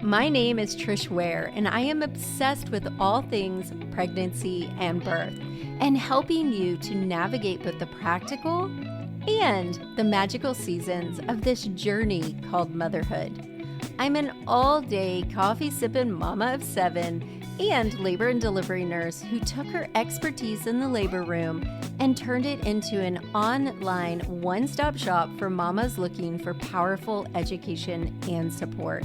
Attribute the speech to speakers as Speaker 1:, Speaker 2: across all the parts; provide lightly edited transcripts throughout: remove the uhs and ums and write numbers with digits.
Speaker 1: My name is Trish Ware, and I am obsessed with all things pregnancy and birth, and helping you to navigate both the practical and the magical seasons of this journey called motherhood. I'm an all-day coffee-sipping mama of 7 and labor and delivery nurse who took her expertise in the labor room and turned it into an online one-stop shop for mamas looking for powerful education and support.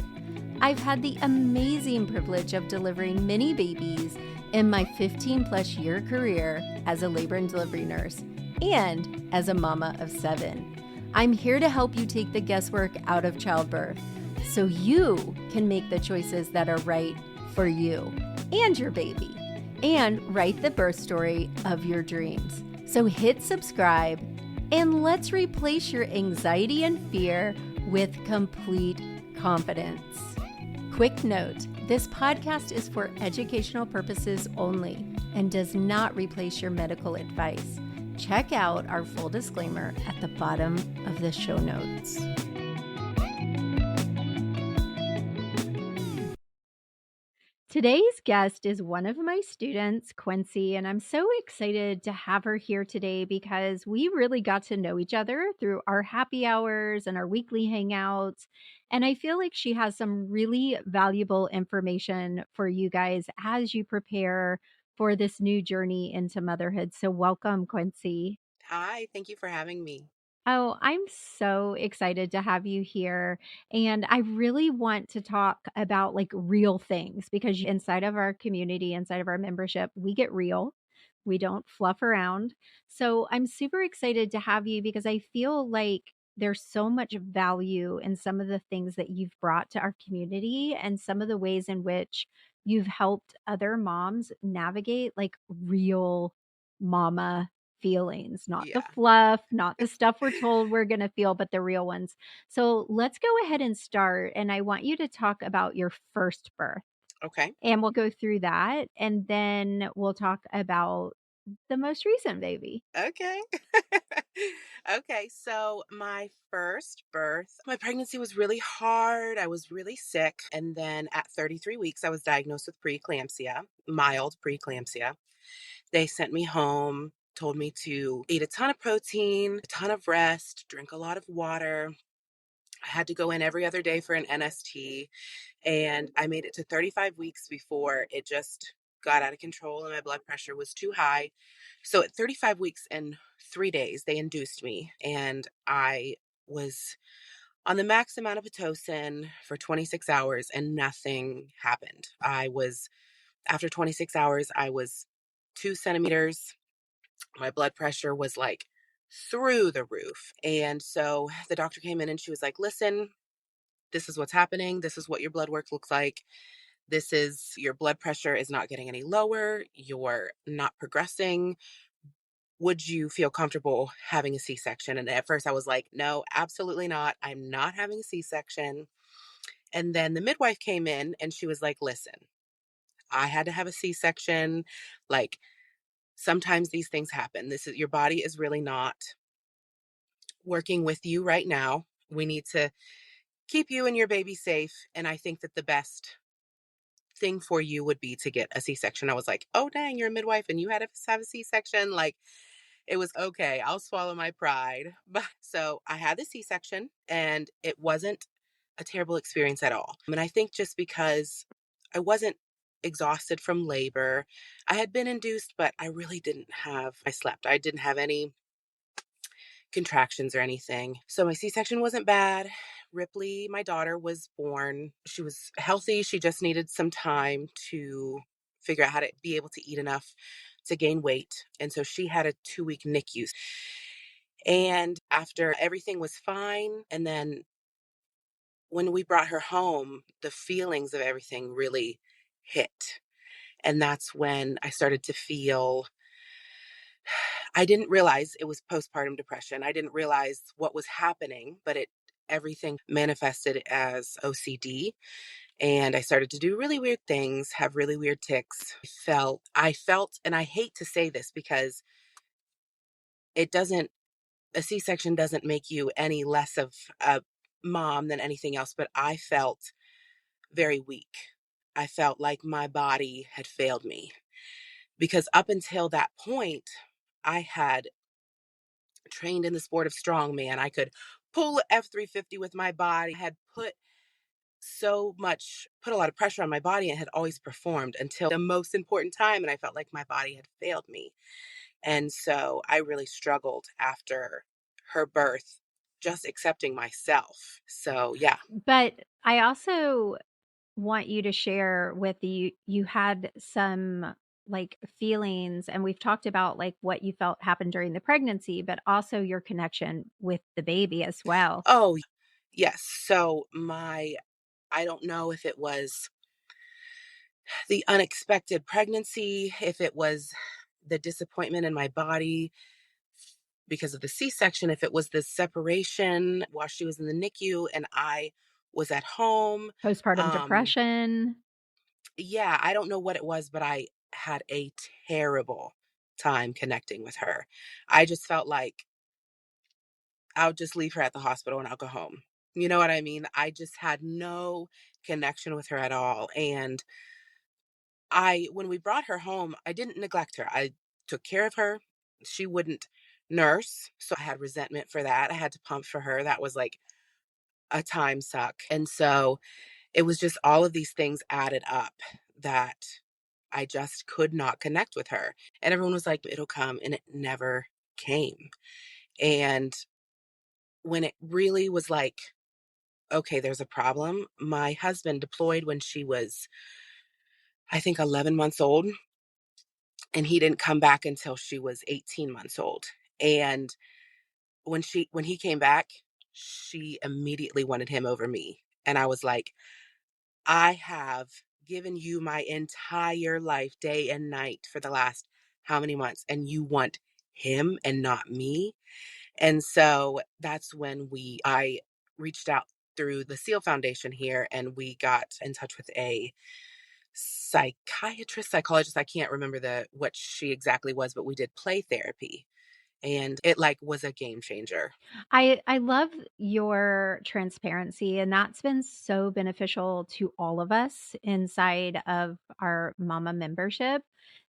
Speaker 1: I've had the amazing privilege of delivering many babies in my 15-plus year career as a labor and delivery nurse and as a mama of 7. I'm here to help you take the guesswork out of childbirth so you can make the choices that are right for you and your baby and write the birth story of your dreams. So hit subscribe and let's replace your anxiety and fear with complete confidence. Quick note, this podcast is for educational purposes only and does not replace your medical advice. Check out our full disclaimer at the bottom of the show notes. Today's guest is one of my students, Quincy, and I'm so excited to have her here today because we really got to know each other through our happy hours and our weekly hangouts. And I feel like she has some really valuable information for you guys as you prepare for this new journey into motherhood. So welcome, Quincy.
Speaker 2: Hi, thank you for having me.
Speaker 1: Oh, I'm so excited to have you here. And I really want to talk about like real things because inside of our community, inside of our membership, we get real. We don't fluff around. So I'm super excited to have you because I feel like there's so much value in some of the things that you've brought to our community and some of the ways in which you've helped other moms navigate like real mama feelings, not the
Speaker 2: Yeah.
Speaker 1: fluff, not the stuff we're told we're going to feel, but the real ones. So let's go ahead and start. And I want you to talk about your first birth
Speaker 2: Okay.
Speaker 1: and we'll go through that. And then we'll talk about the most recent baby.
Speaker 2: Okay. Okay. So, my first birth, my pregnancy was really hard. I was really sick. And then at 33 weeks, I was diagnosed with preeclampsia, mild preeclampsia. They sent me home, told me to eat a ton of protein, a ton of rest, drink a lot of water. I had to go in every other day for an NST. And I made it to 35 weeks before it just got out of control and my blood pressure was too high. So at 35 weeks and 3 days, they induced me, and I was on the max amount of Pitocin for 26 hours and nothing happened. After 26 hours, I was 2 centimeters. My blood pressure was like through the roof. And so the doctor came in and she was like, listen, this is what's happening. This is what your blood work looks like. This is your blood pressure is not getting any lower. You're not progressing. Would you feel comfortable having a C-section? And at first I was like, no, absolutely not. I'm not having a C-section. And then the midwife came in and she was like, listen, I had to have a C-section. Like sometimes these things happen. Your body is really not working with you right now. We need to keep you and your baby safe. And I think that the best thing for you would be to get a C-section. I was like, oh, dang, you're a midwife and you had to have a C-section. Like, it was okay. I'll swallow my pride. But so I had the C-section and it wasn't a terrible experience at all. And I think just because I wasn't exhausted from labor, I had been induced, but I slept. I didn't have any contractions or anything. So my C-section wasn't bad. Ripley, my daughter, was born. She was healthy. She just needed some time to figure out how to be able to eat enough to gain weight. And so she had a 2-week NICU. And after everything was fine, and then when we brought her home, the feelings of everything really hit. And that's when I started to feel I didn't realize it was postpartum depression. I didn't realize what was happening, but everything manifested as OCD. And I started to do really weird things, have really weird tics. I felt, and I hate to say this because it doesn't, a C-section doesn't make you any less of a mom than anything else, but I felt very weak. I felt like my body had failed me because up until that point, I had trained in the sport of strongman. I could pull a F-350 with my body. I had put a lot of pressure on my body and had always performed until the most important time. And I felt like my body had failed me. And so I really struggled after her birth, just accepting myself. So, yeah.
Speaker 1: But I also want you to share with you had some, like, feelings, and we've talked about, like, what you felt happened during the pregnancy, but also your connection with the baby as well.
Speaker 2: Oh, yes. So, I don't know if it was the unexpected pregnancy, if it was the disappointment in my body because of the C-section, if it was the separation while she was in the NICU and I was at home.
Speaker 1: Postpartum
Speaker 2: Um,
Speaker 1: depression.
Speaker 2: yeah, I don't know what it was, but I had a terrible time connecting with her. I just felt like I'll just leave her at the hospital and I'll go home. You know what I mean? I just had no connection with her at all. And when we brought her home, I didn't neglect her. I took care of her. She wouldn't nurse. So I had resentment for that. I had to pump for her. That was like a time suck. And so it was just all of these things added up that I just could not connect with her. And everyone was like, it'll come. And it never came. And when it really was like, okay, there's a problem, my husband deployed when she was, I think, 11 months old. And he didn't come back until she was 18 months old. And when he came back, she immediately wanted him over me. And I was like, I have given you my entire life, day and night, for the last how many months, and you want him and not me? And so that's when I reached out through the SEAL Foundation here, and we got in touch with a psychologist. I can't remember what she exactly was, but we did play therapy, and it like was a game changer.
Speaker 1: I love your transparency, and that's been so beneficial to all of us inside of our mama membership.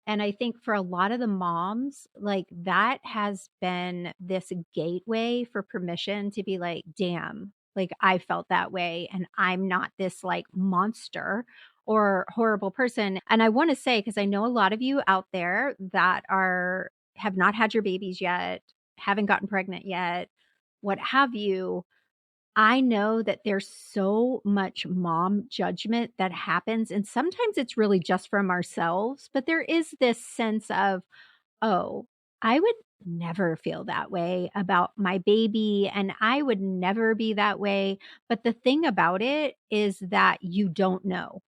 Speaker 1: And I think for a lot of the moms, like, that has been this gateway for permission to be like, damn, like, I felt that way and I'm not this like monster or horrible person. And I want to say, because I know a lot of you out there that are have not had your babies yet, haven't gotten pregnant yet, what have you, I know that there's so much mom judgment that happens, and sometimes it's really just from ourselves, but there is this sense of, "Oh, I would never feel that way about my baby, and I would never be that way." But the thing about it is that you don't know.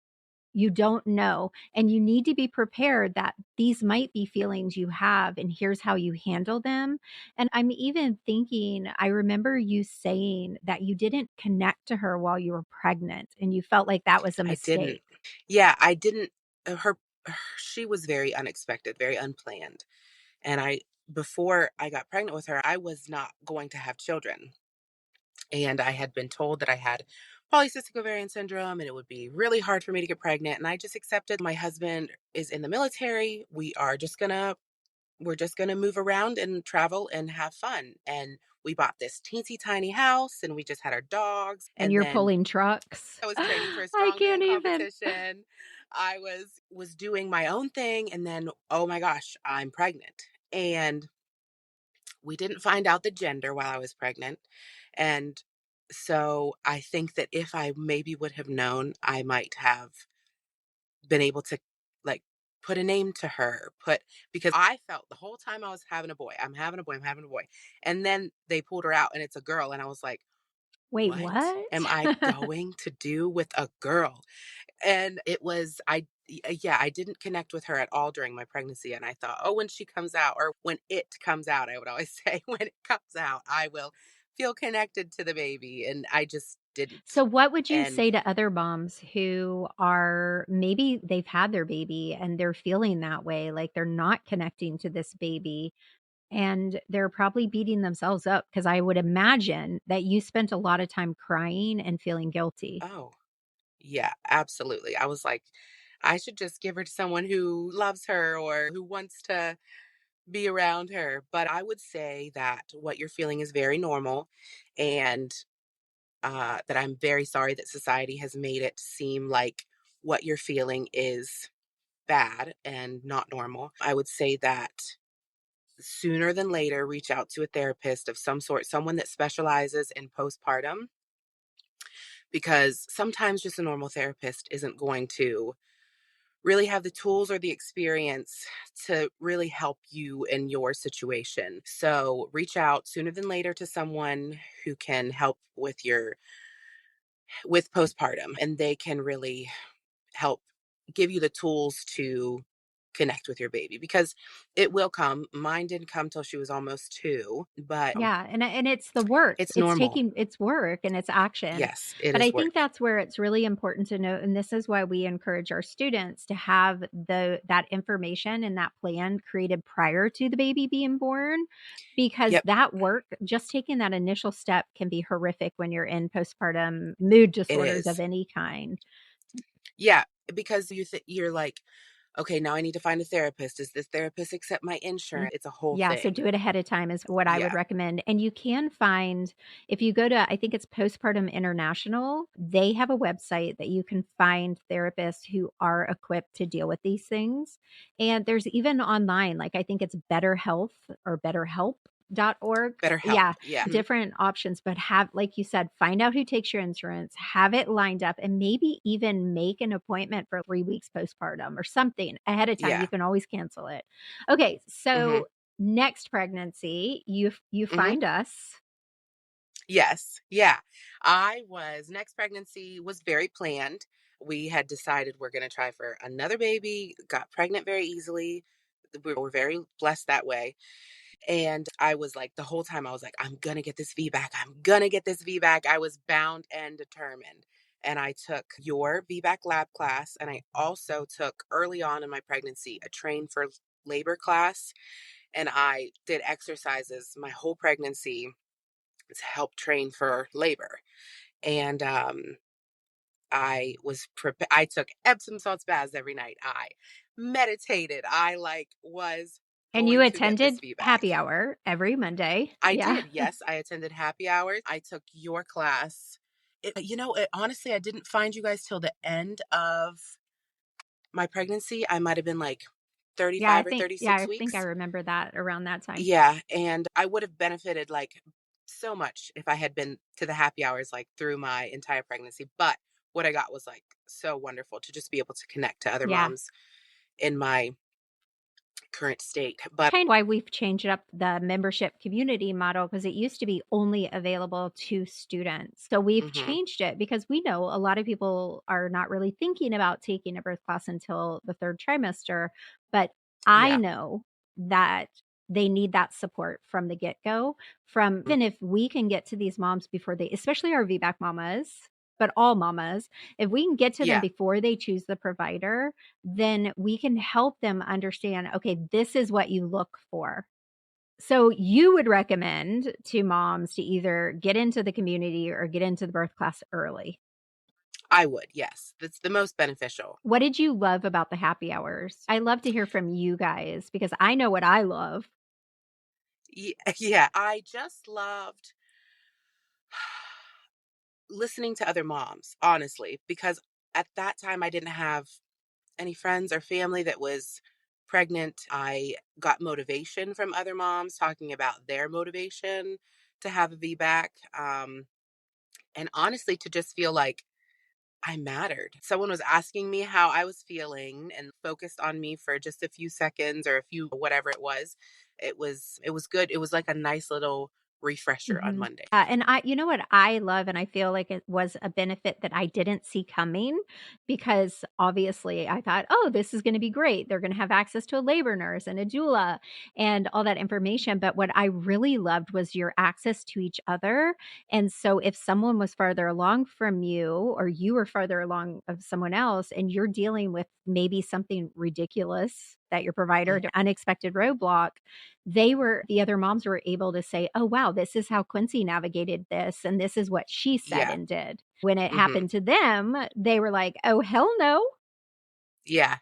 Speaker 1: You don't know, and you need to be prepared that these might be feelings you have, and here's how you handle them. And I'm even thinking, I remember you saying that you didn't connect to her while you were pregnant, and you felt like that was a
Speaker 2: I didn't.
Speaker 1: mistake.
Speaker 2: Yeah, I didn't. She was very unexpected, very unplanned. And before I got pregnant with her, I was not going to have children. And I had been told that I had polycystic ovarian syndrome and it would be really hard for me to get pregnant. And I just accepted. My husband is in the military. We're just gonna move around and travel and have fun. And we bought this teensy tiny house and we just had our dogs.
Speaker 1: And
Speaker 2: And
Speaker 1: you're
Speaker 2: then
Speaker 1: pulling trucks.
Speaker 2: I was training for a
Speaker 1: I can't
Speaker 2: strongman
Speaker 1: even.
Speaker 2: competition. I was doing my own thing, and then, oh my gosh, I'm pregnant. And we didn't find out the gender while I was pregnant. And so I think that if I maybe would have known, I might have been able to, like, put a name to her, because I felt the whole time I was having a boy, I'm having a boy, I'm having a boy. And then they pulled her out and it's a girl. And I was like,
Speaker 1: Wait,
Speaker 2: what am
Speaker 1: what?
Speaker 2: I going to do with a girl? And it was yeah, I didn't connect with her at all during my pregnancy, and I thought, "Oh, when she comes out," or when it comes out, I would always say, "When it comes out, I will feel connected to the baby," and I just didn't.
Speaker 1: So what would you
Speaker 2: And
Speaker 1: say to other moms who are, maybe they've had their baby and they're feeling that way, like they're not connecting to this baby and they're probably beating themselves up? Because I would imagine that you spent a lot of time crying and feeling guilty.
Speaker 2: oh, Yeah, absolutely. I was like, I should just give her to someone who loves her or who wants to be around her. But I would say that what you're feeling is very normal, and that I'm very sorry that society has made it seem like what you're feeling is bad and not normal. I would say that sooner than later, reach out to a therapist of some sort, someone that specializes in postpartum, because sometimes just a normal therapist isn't going to really have the tools or the experience to really help you in your situation. So reach out sooner than later to someone who can help with postpartum, and they can really help give you the tools to connect with your baby, because it will come. Mine didn't come till she was almost 2, but
Speaker 1: Yeah, and it's the work.
Speaker 2: it's
Speaker 1: It's
Speaker 2: normal.
Speaker 1: taking it's work and it's action.
Speaker 2: Yes, it
Speaker 1: But I
Speaker 2: is
Speaker 1: think
Speaker 2: work.
Speaker 1: that's where it's really important to note, and this is why we encourage our students to have that information and that plan created prior to the baby being born, because
Speaker 2: Yep,
Speaker 1: that work, just taking that initial step can be horrific when you're in postpartum mood
Speaker 2: it
Speaker 1: disorders of
Speaker 2: is.
Speaker 1: any kind.
Speaker 2: Yeah, because you're like, okay, now I need to find a therapist. Does this therapist accept my
Speaker 1: Mm.
Speaker 2: insurance? It's a whole
Speaker 1: Yeah, so
Speaker 2: thing.
Speaker 1: do it ahead of time is what I would
Speaker 2: Yeah,
Speaker 1: recommend, and you can find if you go to I think it's Postpartum International, they have a website that you can find therapists who are equipped to deal with these things, and there's even online, like, I think it's BetterHealth or BetterHelp.org.
Speaker 2: better help.
Speaker 1: Yeah,
Speaker 2: Yeah, mhm,
Speaker 1: different options, but have like you said, find out who takes your insurance, have it lined up, and maybe even make an appointment for 3 weeks postpartum or something ahead of time. You
Speaker 2: yeah,
Speaker 1: can always cancel it. Okay,
Speaker 2: hmm,
Speaker 1: so next pregnancy, you
Speaker 2: hmm,
Speaker 1: find us.
Speaker 2: yes, yeah. I was next pregnancy was very planned. We had decided we're going to try for another baby. Got pregnant very easily. We were very blessed that way. And I was like, the whole time I was like, I'm gonna get this VBAC. I'm gonna get this VBAC. I was bound and determined. And I took your VBAC Lab class, and I also took early on in my pregnancy a train for labor class. And I did exercises my whole pregnancy to help train for labor. And I took Epsom salts baths every night. I meditated. I like was
Speaker 1: And you
Speaker 2: going to get this
Speaker 1: attended
Speaker 2: VBAC.
Speaker 1: happy hour every Monday.
Speaker 2: I
Speaker 1: Yeah.
Speaker 2: did, yes, I attended happy hours, I took your class. Honestly, I didn't find you guys till the end of my pregnancy. I might have been, like,
Speaker 1: Yeah,
Speaker 2: 35 or
Speaker 1: I
Speaker 2: 36
Speaker 1: think I
Speaker 2: weeks.
Speaker 1: remember that around that time.
Speaker 2: Yeah, and I would have benefited, like, so much if I had been to the happy hours, like, through my entire pregnancy, but what I got was, like, so wonderful to just be able to connect to other
Speaker 1: Yeah.
Speaker 2: moms in my current state, but
Speaker 1: Kind of why we've changed up the membership community model because it used to be only available to students. So we've
Speaker 2: mhm,
Speaker 1: changed it because we know a lot of people are not really thinking about taking a birth class until the third trimester. But I
Speaker 2: yeah,
Speaker 1: know that they need that support from the get go. From
Speaker 2: mm,
Speaker 1: even if we can get to these moms before they, especially our VBAC mamas, but all mamas, if we can get to them
Speaker 2: yeah.
Speaker 1: before they choose the provider, then we can help them understand, okay, this is what you look for. So you would recommend to moms to either get into the community or get into the birth class early.
Speaker 2: I would, yes. That's the most beneficial.
Speaker 1: What did you love about the happy hours? I love to hear from you guys because I know what I love.
Speaker 2: Yeah, I just loved listening to other moms, honestly, because at that time I didn't have any friends or family that was pregnant. I got motivation from other moms talking about their motivation to have a VBAC. And honestly, to just feel like I mattered. Someone was asking me how I was feeling and focused on me for just a few seconds or a few whatever it was. It was good. It was like a nice little refresher on
Speaker 1: Mhm.
Speaker 2: Monday.
Speaker 1: And you know what I love, and I feel like it was a benefit that I didn't see coming because obviously I thought, oh, this is going to be great. They're going to have access to a labor nurse and a doula and all that information. But what I really loved was your access to each other. And so if someone was farther along from you or you were farther along of someone else and you're dealing with maybe something ridiculous that your provider,
Speaker 2: Mhm.
Speaker 1: unexpected roadblock, the other moms were able to say, "Oh, wow, this is how Quincy navigated this, and this is what she said
Speaker 2: Yeah.
Speaker 1: and did." When it
Speaker 2: Mhm.
Speaker 1: happened to them, they were like, "Oh, hell no."
Speaker 2: Yeah.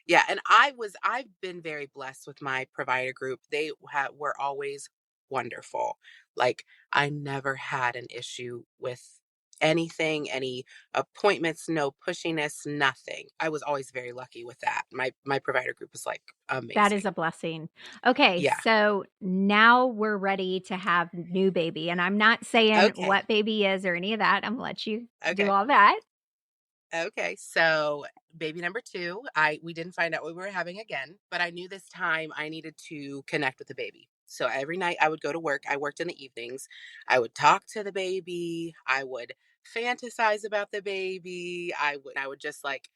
Speaker 2: Yeah, and I've been very blessed with my provider group. They were always wonderful. Like, I never had an issue with anything, any appointments, no pushiness, nothing. I was always very lucky with that. My provider group was, like,
Speaker 1: That is
Speaker 2: amazing.
Speaker 1: a blessing. Okay,
Speaker 2: Yeah.
Speaker 1: so now we're ready to have new baby, and I'm not saying
Speaker 2: Okay.
Speaker 1: what baby is or any of that. I'm gonna let you do
Speaker 2: Okay.
Speaker 1: all that.
Speaker 2: Okay, so baby number 2, we didn't find out we were having again, but I knew this time I needed to connect with the baby. So every night I would go to work. I worked in the evenings. I would talk to the baby. I would fantasize about the baby. I would just like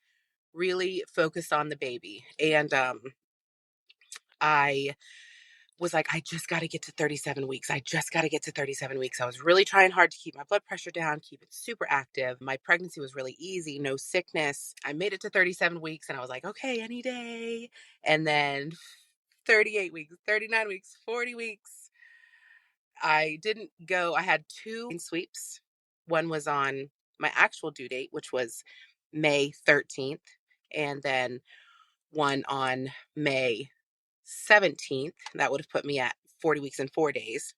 Speaker 2: really focus on the baby. And I was like, I just got to get to 37 weeks. I just got to get to 37 weeks. I was really trying hard to keep my blood pressure down, keep it super active. My pregnancy was really easy, no sickness. I made it to 37 weeks and I was like, okay, any day. And then 38 weeks, 39 weeks, 40 weeks. I didn't go. I had two sweeps. One was on my actual due date, which was May 13th, and then one on May 17th. That would have put me at 40 weeks and 4 days.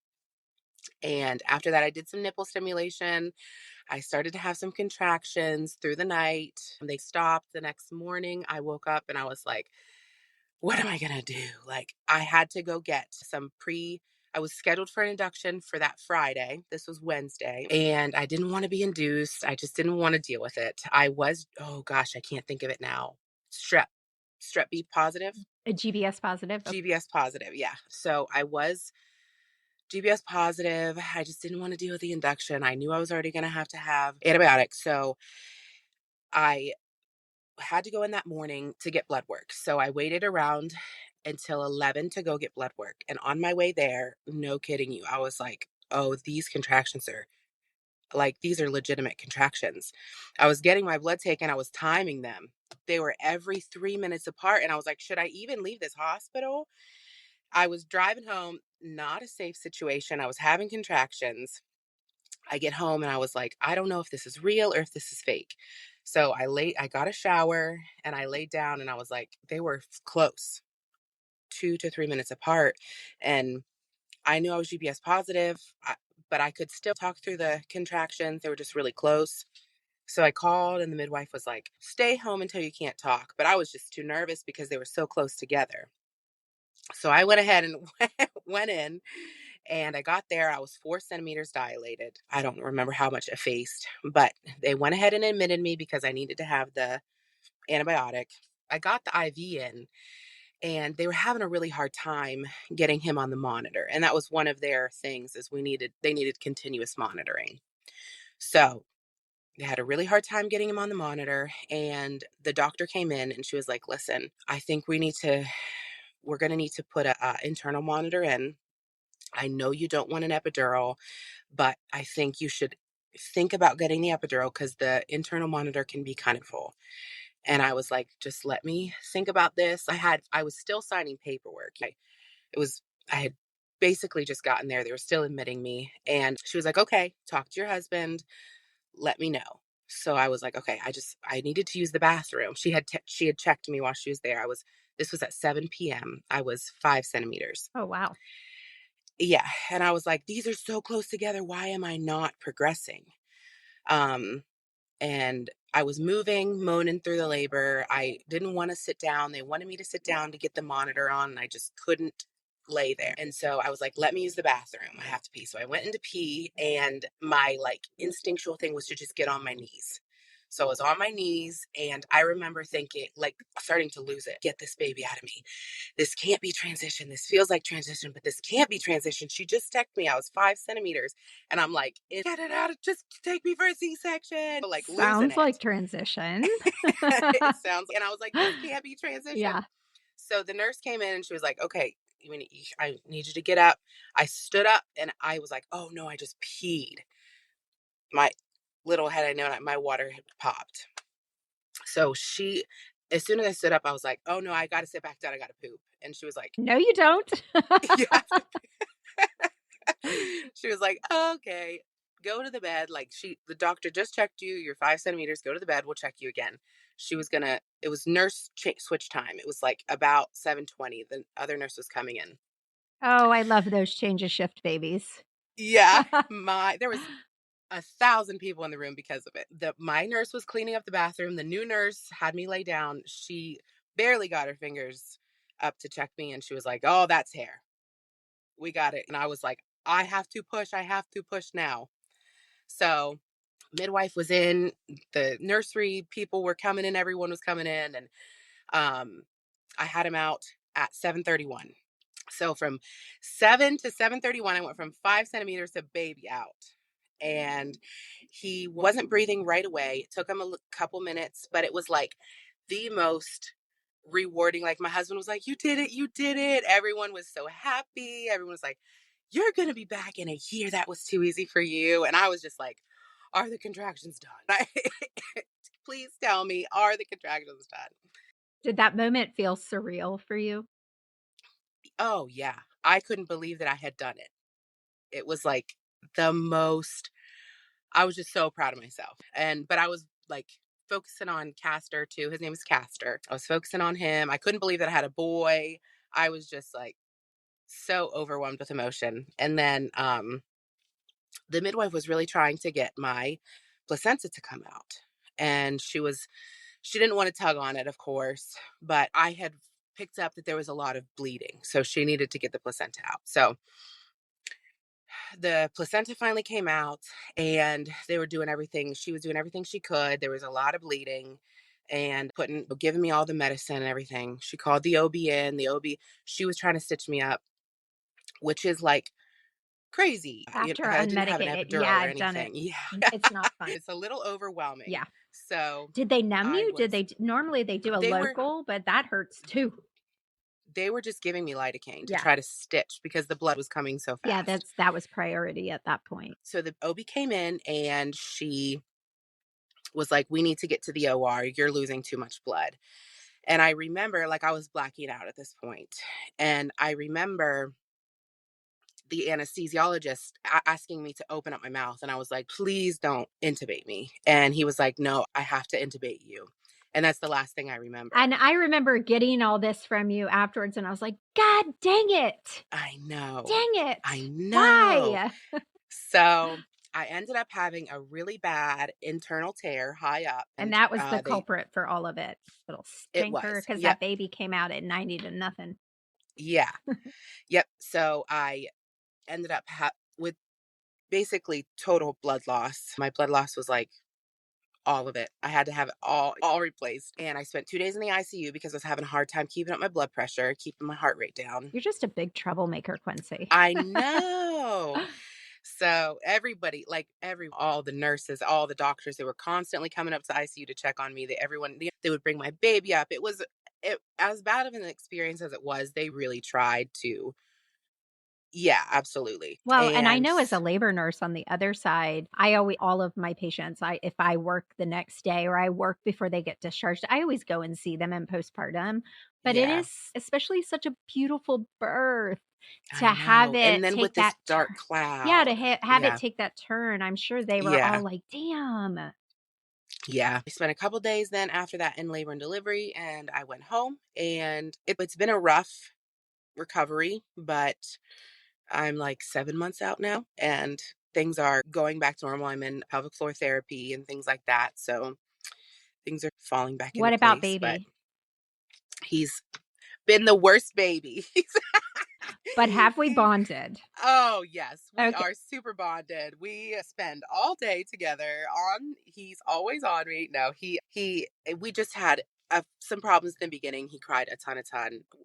Speaker 2: And after that, I did some nipple stimulation. I started to have some contractions through the night. They stopped the next morning. I woke up and I was like, what am I going to do? Like, I had to go get I was scheduled for an induction for that Friday. This was Wednesday. And I didn't want to be induced. I just didn't want to deal with it. Oh gosh, I can't think of it now. Strep, strep B positive,
Speaker 1: A GBS positive? Okay.
Speaker 2: GBS positive. Yeah. So I was GBS positive. I just didn't want to deal with the induction. I knew I was already going to have antibiotics. So I had to go in that morning to get blood work. So I waited around until 11 to go get blood work. And on my way there, no kidding you, I was like, oh, these contractions are these are legitimate contractions. I was getting my blood taken, I was timing them. They were every 3 minutes apart. And I was like, should I even leave this hospital? I was driving home, not a safe situation. I was having contractions. I get home and I was like, I don't know if this is real or if this is fake. So I got a shower and I laid down and I was like, they were close, 2 to 3 minutes apart. And I knew I was GPS positive, but I could still talk through the contractions. They were just really close. So I called and the midwife was like, stay home until you can't talk. But I was just too nervous because they were so close together. So I went ahead and went in and I got there. I was 4 centimeters dilated. I don't remember how much effaced, but they went ahead and admitted me because I needed to have the antibiotic. I got the IV in and they were having a really hard time getting him on the monitor. And that was one of their things is they needed continuous monitoring. So they had a really hard time getting him on the monitor. And the doctor came in and she was like, listen, I think we're going to need to put a internal monitor in. I know you don't want an epidural, but I think you should think about getting the epidural because the internal monitor can be kind of full. And I was like, just let me think about this. I was still signing paperwork. It was, I had basically just gotten there. They were still admitting me. And she was like, okay, talk to your husband. Let me know. So I was like, okay, I needed to use the bathroom. She had checked me while she was there. This was at 7 p.m. I was 5 centimeters.
Speaker 1: Oh, wow.
Speaker 2: Yeah. And I was like, these are so close together. Why am I not progressing? Um, and I was moving, moaning through the labor. I didn't want to sit down. They wanted me to sit down to get the monitor on, and I just couldn't lay there. And so I was like, let me use the bathroom. I have to pee. So I went into pee, and my like instinctual thing was to just get on my knees. So I was on my knees, and I remember thinking, like, starting to lose it. Get this baby out of me. This can't be transition. This feels like transition, but this can't be transition. She just texted me. I was 5 centimeters. And I'm like, get it out. Just take me for a C-section. Like losing
Speaker 1: Sounds like
Speaker 2: it.
Speaker 1: transition.
Speaker 2: It sounds, and I was like, this can't be transition.
Speaker 1: Yeah.
Speaker 2: So the nurse came in and she was like, okay, I need you to get up. I stood up and I was like, oh no, I just peed. My little had I known, my water had popped. So as soon as I stood up, I was like, oh no, I got to sit back down. I got to poop. And she was like,
Speaker 1: No, you don't.
Speaker 2: you have to. She was like, okay. go to the bed. Like the doctor just checked you. You're 5 centimeters. Go to the bed. We'll check you again. She was gonna. It was nurse switch time. It was like about 7:20. The other nurse was coming in.
Speaker 1: Oh, I love those change of shift babies.
Speaker 2: Yeah, there was 1,000 people in the room because of it. My nurse was cleaning up the bathroom. The new nurse had me lay down. She barely got her fingers up to check me, and she was like, "Oh, that's hair. We got it." And I was like, "I have to push. I have to push now." So midwife was in. The nursery people were coming in. Everyone was coming in, and um, I had him out at 7:31. So from 7 to 7:31, I went from 5 centimeters to baby out. And he wasn't breathing right away. It took him a couple minutes, but it was like the most rewarding. Like my husband was like, "You did it, you did it." Everyone was so happy. Everyone was like, "You're going to be back in a year. That was too easy for you." And I was just like, "Are the contractions done?" Please tell me, are the contractions done?
Speaker 1: Did that moment feel surreal for you?
Speaker 2: Oh, yeah. I couldn't believe that I had done it. It was like the most, I was just so proud of myself. But I was like focusing on Castor too. His name is Castor. I was focusing on him. I couldn't believe that I had a boy. I was just like so overwhelmed with emotion. And then the midwife was really trying to get my placenta to come out. And she didn't want to tug on it, of course, but I had picked up that there was a lot of bleeding. So she needed to get the placenta out. So the placenta finally came out, and they were doing everything. She was doing everything she could. There was a lot of bleeding and giving me all the medicine and everything. She called the OB in. She was trying to stitch me up, which is like crazy.
Speaker 1: After
Speaker 2: I didn't have an
Speaker 1: unmedicated, yeah,
Speaker 2: epidural or
Speaker 1: I've done it.
Speaker 2: anything. Yeah.
Speaker 1: It's not fun.
Speaker 2: It's a little overwhelming.
Speaker 1: Yeah.
Speaker 2: So
Speaker 1: Did they numb
Speaker 2: I
Speaker 1: you? Did
Speaker 2: was,
Speaker 1: they normally they do a
Speaker 2: they were,
Speaker 1: local, but that hurts too.
Speaker 2: they were just giving me lidocaine to
Speaker 1: Yeah.
Speaker 2: try to stitch because the blood was coming so
Speaker 1: Yeah,
Speaker 2: fast.
Speaker 1: that was priority at that point.
Speaker 2: So the OB came in, and she was like, "We need to get to the OR. You're losing too much blood." And I remember, like, I was blacking out at this point. And I remember the anesthesiologist asking me to open up my mouth. And I was like, "Please don't intubate me." And he was like, "No, I have to intubate you." And that's the last thing I remember.
Speaker 1: And I remember getting all this from you afterwards, and I was like, "God dang it.
Speaker 2: I know.
Speaker 1: Dang
Speaker 2: I
Speaker 1: it.
Speaker 2: know.
Speaker 1: Why?"
Speaker 2: So I ended up having a really bad internal tear high up.
Speaker 1: And
Speaker 2: And
Speaker 1: that was the culprit for all of it. Little
Speaker 2: it
Speaker 1: stinker,
Speaker 2: was.
Speaker 1: because
Speaker 2: Yep.
Speaker 1: that baby came out at 90 to nothing.
Speaker 2: Yeah. Yep. So I ended up with basically total blood loss. My blood loss was like all of it. I had to have it all replaced. And I spent 2 days in the ICU because I was having a hard time keeping up my blood pressure, keeping my heart rate down.
Speaker 1: You're just a big troublemaker, Quincy.
Speaker 2: I know. So everybody, like all the nurses, all the doctors, they were constantly coming up to ICU to check on me. They would bring my baby up. It was as bad of an experience as it was. They really tried to. Yeah, absolutely.
Speaker 1: Well, and I
Speaker 2: And
Speaker 1: know as a labor nurse on the other side, I always all of my patients, if I work the next day or I work before they get discharged, I always go and see them in postpartum. But it
Speaker 2: yeah,
Speaker 1: is especially such a beautiful birth to
Speaker 2: I
Speaker 1: have
Speaker 2: know. And
Speaker 1: it
Speaker 2: then with
Speaker 1: take
Speaker 2: this
Speaker 1: that
Speaker 2: dark
Speaker 1: turn. Yeah, to
Speaker 2: cloud.
Speaker 1: have it
Speaker 2: Yeah.
Speaker 1: take that turn. I'm sure they were all
Speaker 2: Yeah.
Speaker 1: like, "Damn."
Speaker 2: Yeah. I spent a couple days then after that in labor and delivery, and I went home, and it's been a rough recovery, but I'm like 7 months out now, and things are going back to normal. I'm in pelvic floor therapy and things like that. So things are falling back into
Speaker 1: What about
Speaker 2: place, but
Speaker 1: baby?
Speaker 2: he's been the worst baby.
Speaker 1: But have we
Speaker 2: he
Speaker 1: bonded?
Speaker 2: Oh, yes, we
Speaker 1: Okay.
Speaker 2: are super bonded. We spend all day together he's always on me. No, we just had some problems in the beginning. He cried a ton.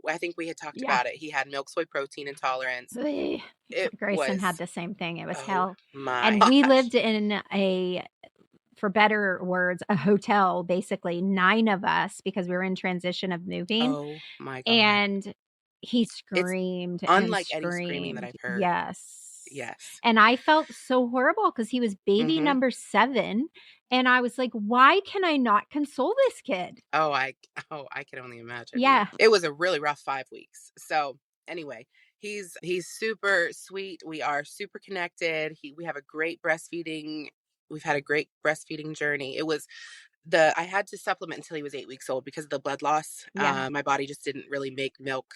Speaker 2: I think we had talked
Speaker 1: Yeah.
Speaker 2: about it. He had milk soy protein intolerance.
Speaker 1: Ugh.
Speaker 2: It
Speaker 1: Grayson had
Speaker 2: was,
Speaker 1: the same thing. It was
Speaker 2: oh
Speaker 1: hell.
Speaker 2: my
Speaker 1: And we
Speaker 2: gosh.
Speaker 1: lived in for better words, a hotel, basically 9 of us because we were in transition of moving,
Speaker 2: Oh my God.
Speaker 1: and he
Speaker 2: It's
Speaker 1: screamed and
Speaker 2: unlike any screaming that
Speaker 1: screamed.
Speaker 2: I've heard.
Speaker 1: Yes.
Speaker 2: Yes.
Speaker 1: And I felt so horrible because he was baby
Speaker 2: Mhm.
Speaker 1: number 7, and I was like, "Why can I not console this kid?"
Speaker 2: Oh, I can only imagine. Yeah.
Speaker 1: Yeah.
Speaker 2: It was a really rough 5 weeks. So, anyway, He's super sweet. We are super connected. We have a great breastfeeding. We've had a great breastfeeding journey. It was the I had to supplement until he was 8 weeks old because of the blood loss.
Speaker 1: Yeah.
Speaker 2: My body just didn't really make milk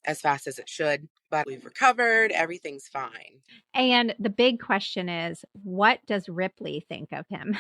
Speaker 2: as fast as it should, but we've recovered. Everything's fine.
Speaker 1: And the big question is, what does Ripley think of him?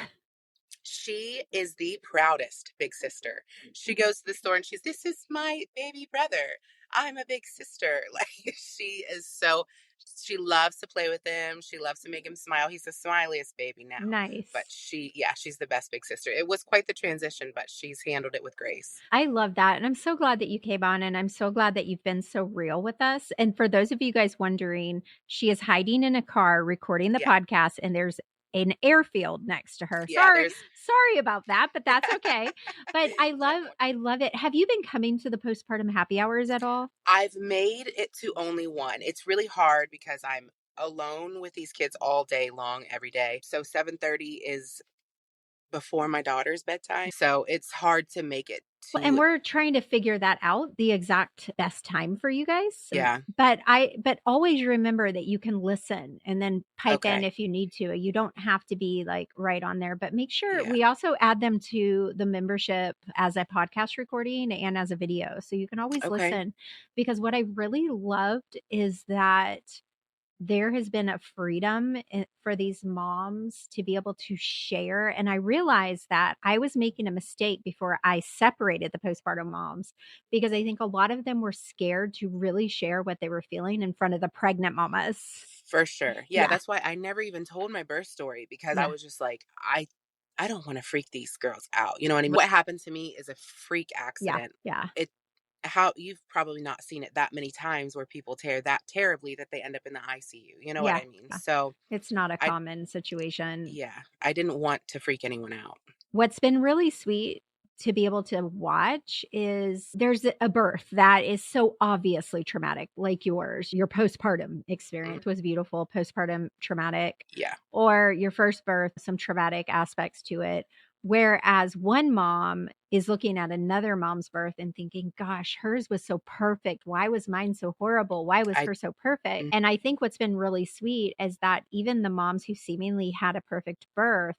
Speaker 2: She is the proudest big sister. She goes to the store and this is my baby brother. I'm a big sister. Like she loves to play with him. She loves to make him smile. He's the smiliest baby now. But
Speaker 1: Nice.
Speaker 2: she's the best big sister. It was quite the transition, but she's handled it with grace.
Speaker 1: I love that. And I'm so glad that you came on, and I'm so glad that you've been so real with us. And for those of you guys wondering, she is hiding in a car recording the
Speaker 2: Yeah.
Speaker 1: podcast, and there's an airfield next to her.
Speaker 2: Yeah,
Speaker 1: Sorry about that, but that's okay. But
Speaker 2: It's important.
Speaker 1: I love it. Have you been coming to the postpartum happy hours at all?
Speaker 2: I've made it to only one. It's really hard because I'm alone with these kids all day long, every day. So 7:30 is before my daughter's bedtime. So it's hard to make it
Speaker 1: And
Speaker 2: to.
Speaker 1: we're trying to figure that out, the exact best time for you guys.
Speaker 2: Yeah.
Speaker 1: But always remember that you can listen and then pipe in
Speaker 2: Okay.
Speaker 1: if you need to. You don't have to be like right on there, but make sure
Speaker 2: Yeah.
Speaker 1: we also add them to the membership as a podcast recording and as a video. So you can always
Speaker 2: Okay.
Speaker 1: listen, because what I really loved is that there has been a freedom for these moms to be able to share. And I realized that I was making a mistake before I separated the postpartum moms, because I think a lot of them were scared to really share what they were feeling in front of the pregnant mamas.
Speaker 2: For sure. Yeah,
Speaker 1: Yeah.
Speaker 2: that's why I never even told my birth story because I
Speaker 1: Yeah.
Speaker 2: was just like, I don't want to freak these girls out. You know what I mean? What happened to me is a freak
Speaker 1: Yeah.
Speaker 2: accident.
Speaker 1: Yeah.
Speaker 2: It how you've probably not seen it that many times where people tear that terribly that they end up in the ICU. You know what
Speaker 1: Yeah.
Speaker 2: I mean?
Speaker 1: Yeah.
Speaker 2: So
Speaker 1: It's not a
Speaker 2: I
Speaker 1: common situation.
Speaker 2: yeah, I didn't want to freak anyone out.
Speaker 1: What's been really sweet to be able to watch is there's a birth that is so obviously traumatic, like yours. Your postpartum
Speaker 2: Mm,
Speaker 1: experience was beautiful, postpartum traumatic,
Speaker 2: yeah.
Speaker 1: or your first birth, some traumatic aspects to it. Whereas one mom is looking at another mom's birth and thinking, gosh, hers was so perfect. Why was mine so horrible? Why was
Speaker 2: I
Speaker 1: her so perfect?
Speaker 2: mm,
Speaker 1: And I think what's been really sweet is that even the moms who seemingly had a perfect birth,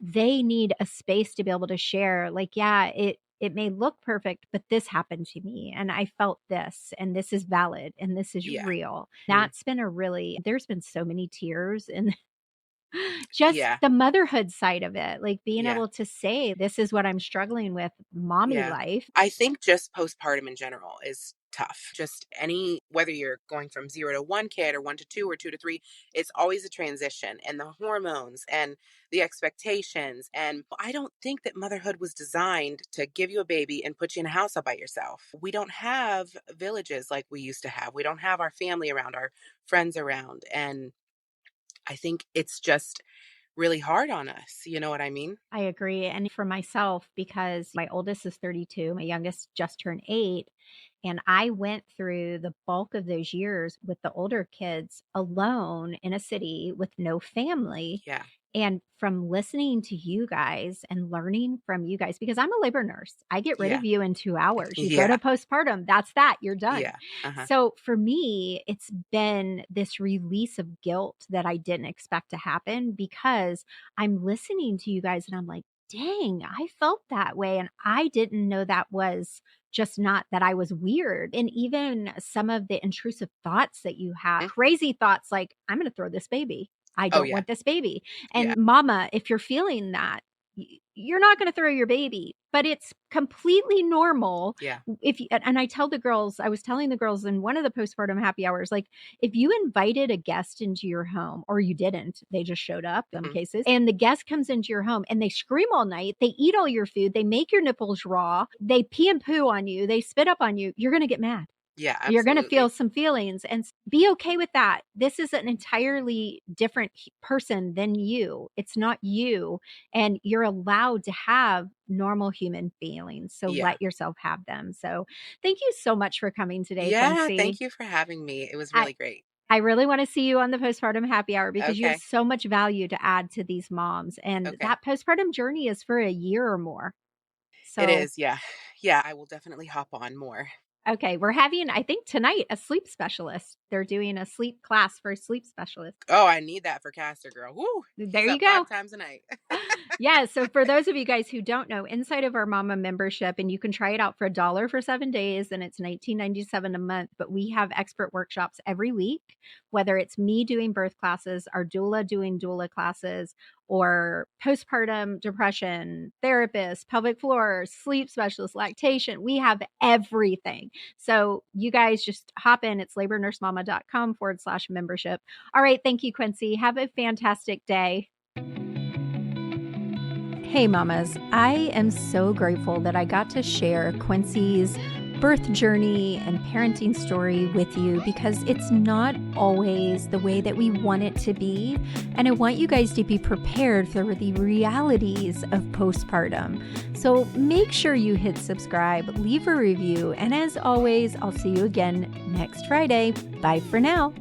Speaker 1: they need a space to be able to share, like, yeah, it may look perfect, but this happened to me and I felt this, and this is valid, and this is
Speaker 2: yeah.
Speaker 1: real.
Speaker 2: Mm,
Speaker 1: That's been there's been so many tears, and just
Speaker 2: yeah.
Speaker 1: the motherhood side of it, like being
Speaker 2: Yeah.
Speaker 1: able to say, this is what I'm struggling with, mommy
Speaker 2: Yeah.
Speaker 1: life.
Speaker 2: I think just postpartum in general is tough. Just whether you're going from 0 to 1 kid or 1 to 2 or 2 to 3, it's always a transition and the hormones and the expectations. And I don't think that motherhood was designed to give you a baby and put you in a house all by yourself. We don't have villages like we used to have. We don't have our family around, our friends around. And I think it's just really hard on us. You know what I mean?
Speaker 1: I agree. And for myself, because my oldest is 32, my youngest just turned 8. And I went through the bulk of those years with the older kids alone in a city with no family.
Speaker 2: Yeah.
Speaker 1: And from listening to you guys and learning from you guys, because I'm a labor nurse, I get rid
Speaker 2: Yeah.
Speaker 1: of you in 2 hours. You go
Speaker 2: Yeah.
Speaker 1: to postpartum, that's that, you're done.
Speaker 2: Yeah. Uh-huh.
Speaker 1: So for me, it's been this release of guilt that I didn't expect to happen, because I'm listening to you guys and I'm like, dang, I felt that way. And I didn't know that was just not that I was weird. And even some of the intrusive thoughts that you have,
Speaker 2: Mm.
Speaker 1: crazy thoughts like, I'm going to throw this baby. I
Speaker 2: Oh
Speaker 1: don't
Speaker 2: yeah.
Speaker 1: want this baby.
Speaker 2: Yeah.
Speaker 1: And mama, if you're feeling that, you're not going to throw your baby, but it's completely normal.
Speaker 2: Yeah.
Speaker 1: If you, and I tell the girls, I was telling the girls in one of the postpartum happy hours, like, if you invited a guest into your home, or you didn't, they just showed up in some
Speaker 2: Mhm.
Speaker 1: cases, and the guest comes into your home and they scream all night, they eat all your food, they make your nipples raw, they pee and poo on you, they spit up on you, you're going to get mad.
Speaker 2: Yeah,
Speaker 1: You're going to feel
Speaker 2: absolutely.
Speaker 1: some feelings, and be okay with that. This is an entirely different person than you. It's not you. And you're allowed to have normal human feelings. So
Speaker 2: Yeah.
Speaker 1: let yourself have them. So thank you so much for coming today,
Speaker 2: Yeah,
Speaker 1: Quincy.
Speaker 2: thank you for having me. It was
Speaker 1: I,
Speaker 2: really great.
Speaker 1: I really want to see you on the postpartum happy hour, because you have
Speaker 2: Okay.
Speaker 1: so much value to add to these moms. And
Speaker 2: Okay.
Speaker 1: that postpartum journey is for a year or more.
Speaker 2: It
Speaker 1: So
Speaker 2: is, yeah. Yeah, I will definitely hop on more.
Speaker 1: Okay, we're having, I think tonight, a sleep specialist. They're doing a sleep class for a sleep specialist.
Speaker 2: Oh, I need that for Castor Girl. Woo!
Speaker 1: There
Speaker 2: He's
Speaker 1: you
Speaker 2: up
Speaker 1: go.
Speaker 2: 5 times a night.
Speaker 1: Yeah, so for those of you guys who don't know, inside of our Mama membership, and you can try it out for $1 for 7 days, and it's $19.97 a month, but we have expert workshops every week, whether it's me doing birth classes, our doula doing doula classes, or postpartum depression, therapist, pelvic floor, sleep specialist, lactation. We have everything. So you guys just hop in. It's labornursemama.com/membership. All right. Thank you, Quincy. Have a fantastic day. Hey, mamas. I am so grateful that I got to share Quincy's birth journey and parenting story with you because it's not always the way that we want it to be. And I want you guys to be prepared for the realities of postpartum. So make sure you hit subscribe, leave a review, and as always, I'll see you again next Friday. Bye for now.